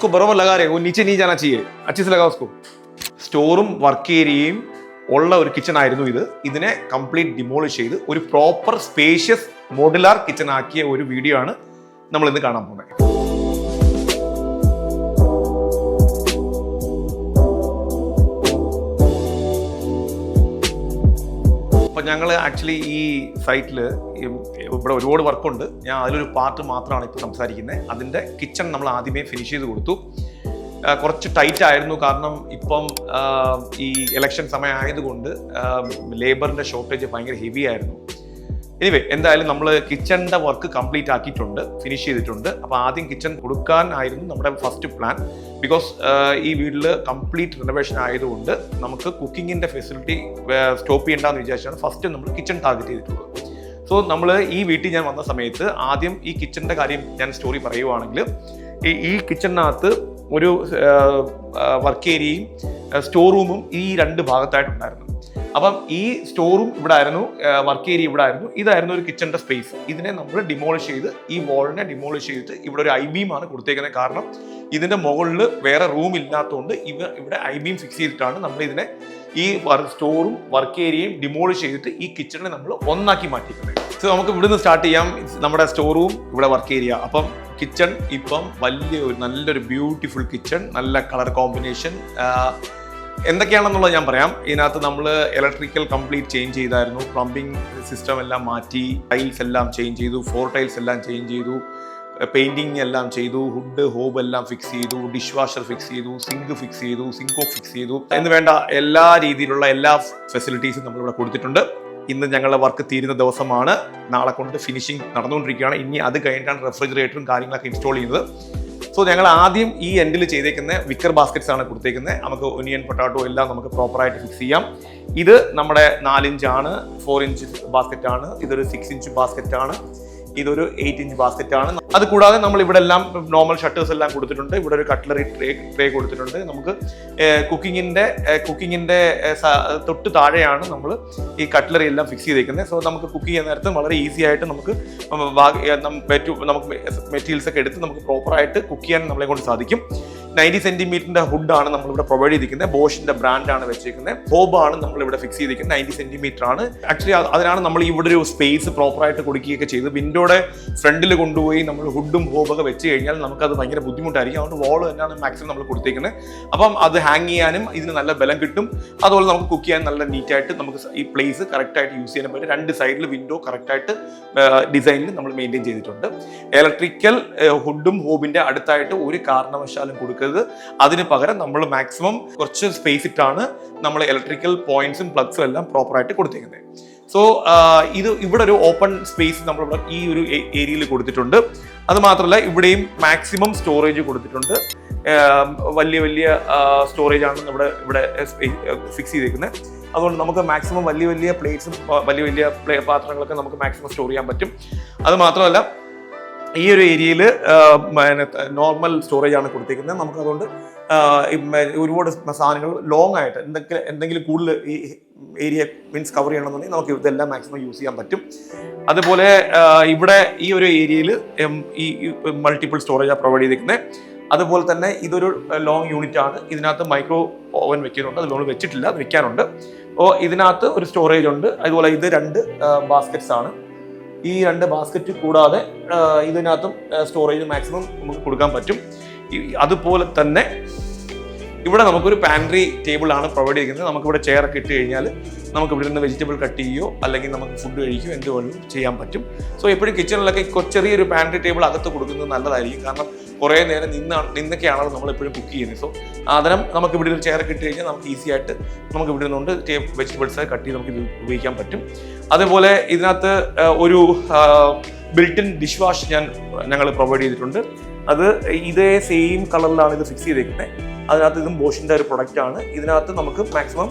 उसको बराबर लगा रहे, वो नीचे नहीं जाना चाहिए, अच्छे से लगाओ उसको. സ്റ്റോറും വർക്ക് ഏരിയയും ഉള്ള ഒരു കിച്ചൺ ആയിരുന്നു ഇത്. ഇതിനെ കംപ്ലീറ്റ് ഡിമോളിഷ് ചെയ്ത് ഒരു പ്രോപ്പർ സ്പേഷ്യസ് മോഡുലാർ കിച്ചൺ ആക്കിയ ഒരു വീഡിയോ ആണ് നമ്മൾ ഇന്ന് കാണാൻ പോകുന്നത്. അപ്പോൾ ഞങ്ങൾ ആക്ച്വലി ഈ സൈറ്റിൽ ഇവിടെ ഒരുപാട് വർക്കുണ്ട്. ഞാൻ അതിലൊരു പാർട്ട് മാത്രമാണ് ഇപ്പോൾ സംസാരിക്കുന്നത്. അതിൻ്റെ കിച്ചൺ നമ്മൾ ആദ്യമേ ഫിനിഷ് ചെയ്ത് കൊടുത്തു. കുറച്ച് ടൈറ്റ് ആയിരുന്നു, കാരണം ഇപ്പം ഈ ഇലക്ഷൻ സമയം ആയതുകൊണ്ട് ലേബറിൻ്റെ ഷോർട്ടേജ് ഭയങ്കര ഹെവി ആയിരുന്നു. എനിവേ, എന്തായാലും നമ്മൾ കിച്ചണിൻ്റെ വർക്ക് കംപ്ലീറ്റ് ആക്കിയിട്ടുണ്ട്, ഫിനിഷ് ചെയ്തിട്ടുണ്ട്. അപ്പോൾ ആദ്യം കിച്ചൺ കൊടുക്കാനായിരുന്നു നമ്മുടെ ഫസ്റ്റ് പ്ലാൻ. ബിക്കോസ് ഈ വീട്ടിൽ കംപ്ലീറ്റ് റിനോവേഷൻ ആയതുകൊണ്ട് നമുക്ക് കുക്കിങ്ങിൻ്റെ ഫെസിലിറ്റി സ്റ്റോപ്പ് ചെയ്യേണ്ടെന്ന് വിചാരിച്ചാണ് ഫസ്റ്റ് നമ്മൾ കിച്ചൺ ടാർഗറ്റ് ചെയ്തിട്ടുള്ളത്. സോ നമ്മൾ ഈ വീട്ടിൽ ഞാൻ വന്ന സമയത്ത് ആദ്യം ഈ കിച്ചണിൻ്റെ കാര്യം ഞാൻ സ്റ്റോറി പറയുവാണെങ്കിൽ, ഈ കിച്ചണിനകത്ത് ഒരു വർക്ക് ഏരിയയും സ്റ്റോർ റൂമും ഈ രണ്ട് ഭാഗത്തായിട്ടുണ്ടായിരുന്നു. അപ്പം ഈ സ്റ്റോറും ഇവിടെ ആയിരുന്നു, വർക്ക് ഏരിയ ഇവിടെ ആയിരുന്നു. ഇതായിരുന്നു ഒരു കിച്ചണിൻ്റെ സ്പേസ്. ഇതിനെ നമ്മൾ ഡിമോളിഷ് ചെയ്ത്, ഈ വാളിനെ ഡിമോളിഷ് ചെയ്തിട്ട് ഇവിടെ ഒരു ഐബീമാണ് കൊടുത്തേക്കുന്നത്. കാരണം ഇതിൻ്റെ മുകളിൽ വേറെ റൂം ഇല്ലാത്തതുകൊണ്ട് ഇവിടെ ഐബീം ഫിക്സ് ചെയ്തിട്ടാണ് നമ്മൾ ഇതിനെ ഈ സ്റ്റോറും വർക്ക് ഏരിയയും ഡിമോളിഷ് ചെയ്തിട്ട് ഈ കിച്ചണിനെ നമ്മൾ ഒന്നാക്കി മാറ്റിയിരിക്കുന്നത്. സോ നമുക്ക് ഇവിടുന്ന് സ്റ്റാർട്ട് ചെയ്യാം. നമ്മുടെ സ്റ്റോർ റൂം, ഇവിടെ വർക്ക് ഏരിയ. അപ്പം കിച്ചൺ ഇപ്പം നല്ലൊരു ബ്യൂട്ടിഫുൾ കിച്ചൺ, നല്ല കളർ കോമ്പിനേഷൻ. എന്തൊക്കെയാണെന്നുള്ളത് ഞാൻ പറയാം. ഇതിനകത്ത് നമ്മൾ ഇലക്ട്രിക്കൽ കംപ്ലീറ്റ് ചേഞ്ച് ചെയ്തായിരുന്നു, പ്ലംബിംഗ് സിസ്റ്റം എല്ലാം മാറ്റി, ടൈൽസ് എല്ലാം ചേഞ്ച് ചെയ്തു, 4 ടൈൽസ് എല്ലാം ചേഞ്ച് ചെയ്തു, പെയിൻറ്റിങ് എല്ലാം ചെയ്തു, ഹുഡ് ഹോബ് എല്ലാം ഫിക്സ് ചെയ്തു, ഡിഷ് വാഷർ ഫിക്സ് ചെയ്തു, സിങ്ക് ഫിക്സ് ചെയ്തു, സിങ്കോ ഫിക്സ് ചെയ്തു എന്ന് വേണ്ട എല്ലാ രീതിയിലുള്ള എല്ലാ ഫെസിലിറ്റീസും നമ്മളിവിടെ കൊടുത്തിട്ടുണ്ട്. ഇന്ന് ഞങ്ങളുടെ വർക്ക് തീരുന്ന ദിവസമാണ്. നാളെ കൊണ്ട് ഫിനിഷിംഗ് നടന്നുകൊണ്ടിരിക്കുകയാണ്. ഇനി അത് കഴിഞ്ഞിട്ടാണ് റെഫ്രിജറേറ്ററും കാര്യങ്ങളൊക്കെ ഇൻസ്റ്റാൾ ചെയ്യുന്നത്. സോ ഞങ്ങൾ ആദ്യം ഈ എൻഡിൽ ചെയ്തേക്കുന്ന വിക്കർ ബാസ്ക്കറ്റ്സ് ആണ് കൊടുത്തേക്കുന്നത്. നമുക്ക് ഒനിയൻ പൊട്ടാറ്റോ എല്ലാം നമുക്ക് പ്രോപ്പറായിട്ട് ഫിക്സ് ചെയ്യാം. ഇത് നമ്മുടെ 4 ഇഞ്ചാണ്, 4 ഇഞ്ച് ബാസ്ക്കറ്റ് ആണ്. ഇതൊരു 6 ഇഞ്ച് ബാസ്ക്കറ്റ് ആണ്. ഇതൊരു 8 ഇഞ്ച് ബാസ്ക്കറ്റ് ആണ്. അത് കൂടാതെ നമ്മൾ ഇവിടെ എല്ലാം നോർമൽ ഷട്ടേഴ്സ് എല്ലാം കൊടുത്തിട്ടുണ്ട്. ഇവിടെ ഒരു കട്ട്ലറി ട്രേ കൊടുത്തിട്ടുണ്ട്. നമുക്ക് കുക്കിങ്ങിന്റെ തൊട്ട് താഴെയാണ് നമ്മൾ ഈ കട്ട്ലറി എല്ലാം ഫിക്സ് ചെയ്തേക്കുന്നത്. സോ നമുക്ക് കുക്ക് ചെയ്യുന്ന നേരത്ത് വളരെ ഈസി ആയിട്ട് നമുക്ക് മെറ്റീരിയൽസ് ഒക്കെ എടുത്ത് നമുക്ക് പ്രോപ്പറായിട്ട് കുക്ക് ചെയ്യാൻ നമ്മളെ കൊണ്ട് സാധിക്കും. 90 സെന്റിമീറ്ററിന്റെ ഹുഡാണ് നമ്മളിവിടെ പ്രൊവൈഡ് ചെയ്തിരിക്കുന്നത്. ബോഷിന്റെ ബ്രാൻഡാണ് വെച്ചിരിക്കുന്നത്. ഹോബാണ് നമ്മളിവിടെ ഫിക്സ് ചെയ്തിരിക്കുന്നത്. 90 സെന്റിമീറ്റർ ആണ്. ആക്ച്വലി അതിനാണ് നമ്മൾ ഇവിടെ ഒരു സ്പേസ് പ്രോപ്പറായിട്ട് കൊടുക്കുകയൊക്കെ ചെയ്ത്. വിൻഡോയുടെ ഫ്രണ്ടിൽ കൊണ്ടുപോയി നമ്മൾ ഹുഡും ഹോബൊക്കെ വെച്ച് കഴിഞ്ഞാൽ നമുക്കത് ഭയങ്കര ബുദ്ധിമുട്ടായിരിക്കും. അതുകൊണ്ട് വാൾ തന്നെയാണ് മാക്സിമം നമ്മൾ കൊടുത്തേക്കുന്നത്. അപ്പം അത് ഹാങ് ചെയ്യാനും ഇതിന് നല്ല ബലം കിട്ടും. അതുപോലെ നമുക്ക് കുക്ക് ചെയ്യാൻ നല്ല നീറ്റായിട്ട് നമുക്ക് ഈ പ്ലേസ് കറക്റ്റായിട്ട് യൂസ് ചെയ്യാൻ പറ്റും. 2 സൈഡിൽ വിൻഡോ കറക്റ്റായിട്ട് ഡിസൈനിൽ നമ്മൾ മെയിൻറ്റെയിൻ ചെയ്തിട്ടുണ്ട്. ഇലക്ട്രിക്കൽ ഹുഡും ഹോബിന്റെ അടുത്തായിട്ട് ഒരു കാരണവശാലും കൊടുക്കുക. അതിന് പകരം നമ്മൾ മാക്സിമം കുറച്ച് സ്പേസ് ഇട്ടാണ് നമ്മൾ ഇലക്ട്രിക്കൽ പോയിന്റ്സും പ്ലഗ്സും എല്ലാം പ്രോപ്പറായിട്ട് കൊടുത്തേക്കുന്നത്. സോ ഇവിടെ ഒരു ഓപ്പൺ സ്പേസ് നമ്മൾ ഈ ഒരു ഏരിയയിൽ കൊടുത്തിട്ടുണ്ട്. അത് മാത്രമല്ല ഇവിടെയും മാക്സിമം സ്റ്റോറേജ് കൊടുത്തിട്ടുണ്ട്. വലിയ സ്റ്റോറേജ് ആണ് ഇവിടെ ഫിക്സ് ചെയ്തേക്കുന്നത്. അതുകൊണ്ട് നമുക്ക് മാക്സിമം വലിയ പ്ലേറ്റ്സും വലിയ പാത്രങ്ങളൊക്കെ നമുക്ക് മാക്സിമം സ്റ്റോർ ചെയ്യാൻ പറ്റും. അത് മാത്രമല്ല ഈ ഒരു ഏരിയയിൽ നോർമൽ സ്റ്റോറേജ് ആണ് കൊടുത്തിരിക്കുന്നത്. നമുക്ക് അതുകൊണ്ട് ഒരുപാട് സാധനങ്ങൾ ലോങ് ആയിട്ട് എന്തെങ്കിലും കൂടുതൽ ഈ ഏരിയ മീൻസ് കവർ ചെയ്യണമെന്നുണ്ടെങ്കിൽ നമുക്ക് ഇതെല്ലാം മാക്സിമം യൂസ് ചെയ്യാൻ പറ്റും. അതുപോലെ ഇവിടെ ഈ ഒരു ഏരിയയിൽ ഈ മൾട്ടിപ്പിൾ സ്റ്റോറേജാണ് പ്രൊവൈഡ് ചെയ്തിരിക്കുന്നത്. അതുപോലെ തന്നെ ഇതൊരു ലോങ് യൂണിറ്റ് ആണ്. ഇതിനകത്ത് മൈക്രോ ഓവൻ വെക്കുന്നുണ്ട്. അത് ലോൺ വെച്ചിട്ടില്ല, അത് വെക്കാനുണ്ട്. അപ്പോൾ ഇതിനകത്ത് ഒരു സ്റ്റോറേജ് ഉണ്ട്. അതുപോലെ ഇത് 2 ബാസ്ക്കറ്റ്സ് ആണ്. ഈ 2 ബാസ്ക്കറ്റ് കൂടാതെ ഇതിനകത്തും സ്റ്റോറേജ് മാക്സിമം നമുക്ക് കൊടുക്കാൻ പറ്റും. അതുപോലെ തന്നെ ഇവിടെ നമുക്കൊരു പാൻട്രി ടേബിൾ ആണ് പ്രൊവൈഡ് ചെയ്യുന്നത്. നമുക്കിവിടെ ചെയറൊക്കെ ഇട്ട് കഴിഞ്ഞാൽ നമുക്ക് ഇവിടെ നിന്ന് വെജിറ്റബിൾ കട്ട് ചെയ്യുകയോ അല്ലെങ്കിൽ നമുക്ക് ഫുഡ് കഴിക്കുകയോ എന്ത് വേണമെങ്കിലും ചെയ്യാൻ പറ്റും. സോ എപ്പോഴും കിച്ചണിലൊക്കെ ചെറിയൊരു പാൻട്രി ടേബിൾ അകത്ത് കൊടുക്കുന്നത് നല്ലതായിരിക്കും. കാരണം കുറേ നേരം നിന്നൊക്കെയാണല്ലോ നമ്മൾ എപ്പോഴും കുക്ക് ചെയ്യുന്നത്. സോ അതിനും നമുക്ക് ഇവിടെ ഒരു ചെയറൊക്കെ ഇട്ട് കഴിഞ്ഞാൽ നമുക്ക് ഈസി ആയിട്ട് നമുക്ക് ഇവിടെ നിന്നുകൊണ്ട് വെജിറ്റബിൾസ് കട്ട് ചെയ്ത് നമുക്ക് ഇത് ഉപയോഗിക്കാൻ പറ്റും. അതുപോലെ ഇതിനകത്ത് ഒരു ബിൽറ്റ് ഇൻ ഡിഷ് വാഷ് ഞങ്ങൾ പ്രൊവൈഡ് ചെയ്തിട്ടുണ്ട്. അത് ഇതേ സെയിം കളറിലാണ് ഇത് ഫിക്സ് ചെയ്തേക്കുന്നത്. അതിനകത്ത് ഇതും ബോഷിൻ്റെ ഒരു പ്രൊഡക്റ്റ് ആണ്. ഇതിനകത്ത് നമുക്ക് മാക്സിമം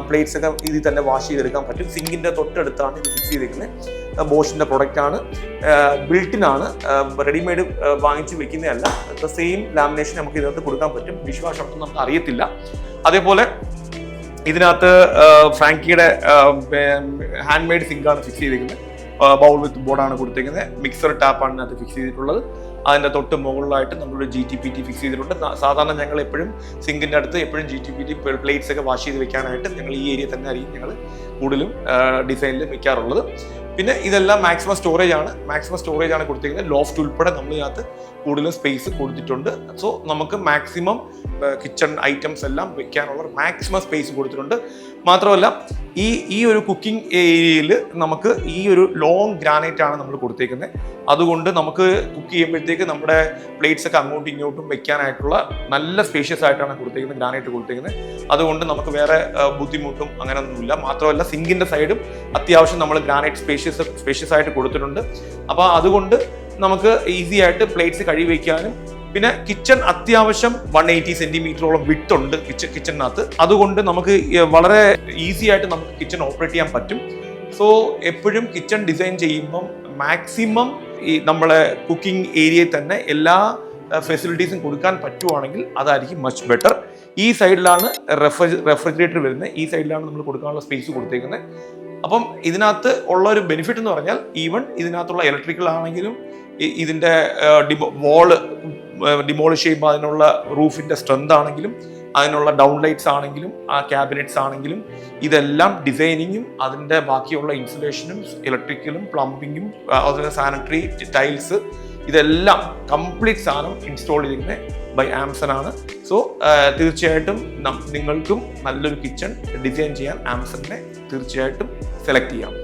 പ്ലേറ്റ്സ് ഒക്കെ ഇതിൽ തന്നെ വാഷ് ചെയ്തെടുക്കാൻ പറ്റും. സിങ്കിൻ്റെ തൊട്ടടുത്താണ് ഇത് ഫിക്സ് ചെയ്തിരിക്കുന്നത്. ബോഷിൻ്റെ പ്രൊഡക്റ്റ് ആണ്, ബിൽറ്റിനാണ്, റെഡിമെയ്ഡ് വാങ്ങിച്ച് വെക്കുന്നതല്ല. സെയിം ലാമിനേഷൻ നമുക്ക് ഇതിനകത്ത് കൊടുക്കാൻ പറ്റും. ഡിഷ് വാഷ് ഒന്നും നമുക്ക് അറിയത്തില്ല. അതേപോലെ ഇതിനകത്ത് ഫ്രാങ്കിയുടെ ഹാൻഡ് മെയ്ഡ് സിങ്കാണ് ഫിക്സ് ചെയ്തിരിക്കുന്നത്. ബൗൾ വിത്ത് ബോർഡാണ് കൊടുത്തിരിക്കുന്നത്. മിക്സർ ടാപ്പാണ് ഇതിനകത്ത് ഫിക്സ് ചെയ്തിട്ടുള്ളത്. അതിൻ്റെ തൊട്ട് മുകളിലായിട്ട് നമ്മളൊരു GTPT ഫിക്സ് ചെയ്തിട്ടുണ്ട്. സാധാരണ ഞങ്ങൾ എപ്പോഴും സിങ്കിൻ്റെ അടുത്ത് എപ്പോഴും GTPT പ്ലേറ്റ്സ് ഒക്കെ വാഷ് ചെയ്ത് വെക്കാനായിട്ട് ഞങ്ങൾ ഈ ഏരിയ തന്നെ ആയിരിക്കും ഞങ്ങൾ കൂടുതലും ഡിസൈനിൽ വെക്കാറുള്ളത്. പിന്നെ ഇതെല്ലാം മാക്സിമം സ്റ്റോറേജ് ആണ് കൊടുത്തിരിക്കുന്നത്. ലോഫ്റ്റ് ഉൾപ്പെടെ നമ്മൾ ഇതിനകത്ത് കൂടുതലും സ്പേസ് കൊടുത്തിട്ടുണ്ട്. സോ നമുക്ക് മാക്സിമം കിച്ചൺ ഐറ്റംസ് എല്ലാം വെക്കാനുള്ള മാക്സിമം സ്പേസ് കൊടുത്തിട്ടുണ്ട്. മാത്രമല്ല ഈ ഒരു കുക്കിംഗ് ഏരിയയിൽ നമുക്ക് ഈ ഒരു ലോങ് ഗ്രാനൈറ്റ് ആണ് നമ്മൾ കൊടുത്തേക്കുന്നത്. അതുകൊണ്ട് നമുക്ക് കുക്ക് ചെയ്യുമ്പോഴത്തേക്ക് നമ്മുടെ പ്ലേറ്റ്സ് ഒക്കെ അങ്ങോട്ടും ഇങ്ങോട്ടും വെക്കാനായിട്ടുള്ള നല്ല സ്പേഷ്യസ് ആയിട്ടാണ് കൊടുത്തേക്കുന്നത്, ഗ്രാനൈറ്റ് കൊടുത്തേക്കുന്നത്. അതുകൊണ്ട് നമുക്ക് വേറെ ബുദ്ധിമുട്ടും അങ്ങനെയൊന്നുമില്ല. മാത്രമല്ല സിങ്കിൻ്റെ സൈഡും അത്യാവശ്യം നമ്മൾ ഗ്രാനൈറ്റ് സ്പേഷ്യസ് ആയിട്ട് കൊടുത്തിട്ടുണ്ട്. അപ്പോൾ അതുകൊണ്ട് നമുക്ക് ഈസി ആയിട്ട് പ്ലേറ്റ്സ് കഴുകി വയ്ക്കാനും, പിന്നെ കിച്ചൺ അത്യാവശ്യം 180 സെന്റിമീറ്ററോളം വിഡ്ത്ത് ഉണ്ട് കിച്ചണിനകത്ത്. അതുകൊണ്ട് നമുക്ക് വളരെ ഈസി ആയിട്ട് നമുക്ക് കിച്ചൺ ഓപ്പറേറ്റ് ചെയ്യാൻ പറ്റും. സോ എപ്പോഴും കിച്ചൺ ഡിസൈൻ ചെയ്യുമ്പം മാക്സിമം ഈ നമ്മളെ കുക്കിംഗ് ഏരിയയിൽ തന്നെ എല്ലാ ഫെസിലിറ്റീസും കൊടുക്കാൻ പറ്റുവാണെങ്കിൽ അതായിരിക്കും മച്ച് ബെറ്റർ. ഈ സൈഡിലാണ് റെഫ്രിജറേറ്റർ വരുന്നത്, ഈ സൈഡിലാണ് നമ്മൾ കൊടുക്കാനുള്ള സ്പേസ് കൊടുത്തേക്കുന്നത്. അപ്പം ഇതിനകത്ത് ഉള്ള ഒരു ബെനിഫിറ്റ് എന്ന് പറഞ്ഞാൽ ഈവൻ ഇതിനകത്തുള്ള ഇലക്ട്രിക്കൽ ആണെങ്കിലും ഇതിൻ്റെ വാള് ഡിമോളിഷ് ചെയ്യുമ്പോൾ അതിനുള്ള റൂഫിൻ്റെ സ്ട്രെങ്ത് ആണെങ്കിലും അതിനുള്ള ഡൗൺ ലൈറ്റ്സ് ആണെങ്കിലും ആ ക്യാബിനറ്റ്സ് ആണെങ്കിലും ഇതെല്ലാം ഡിസൈനിങ്ങും അതിൻ്റെ ബാക്കിയുള്ള ഇൻസുലേഷനും ഇലക്ട്രിക്കലും പ്ലംബിങ്ങും അതുപോലെ സാനിറ്ററി ടൈൽസ് ഇതെല്ലാം കംപ്ലീറ്റ് സാധനം ഇൻസ്റ്റാൾ ചെയ്തിരിക്കുന്നത് ബൈ ആമസോൺ ആണ്. സോ തീർച്ചയായിട്ടും നിങ്ങൾക്കും നല്ലൊരു കിച്ചൺ ഡിസൈൻ ചെയ്യാൻ ആമസോണിനെ തീർച്ചയായിട്ടും സെലക്ട് ചെയ്യാം.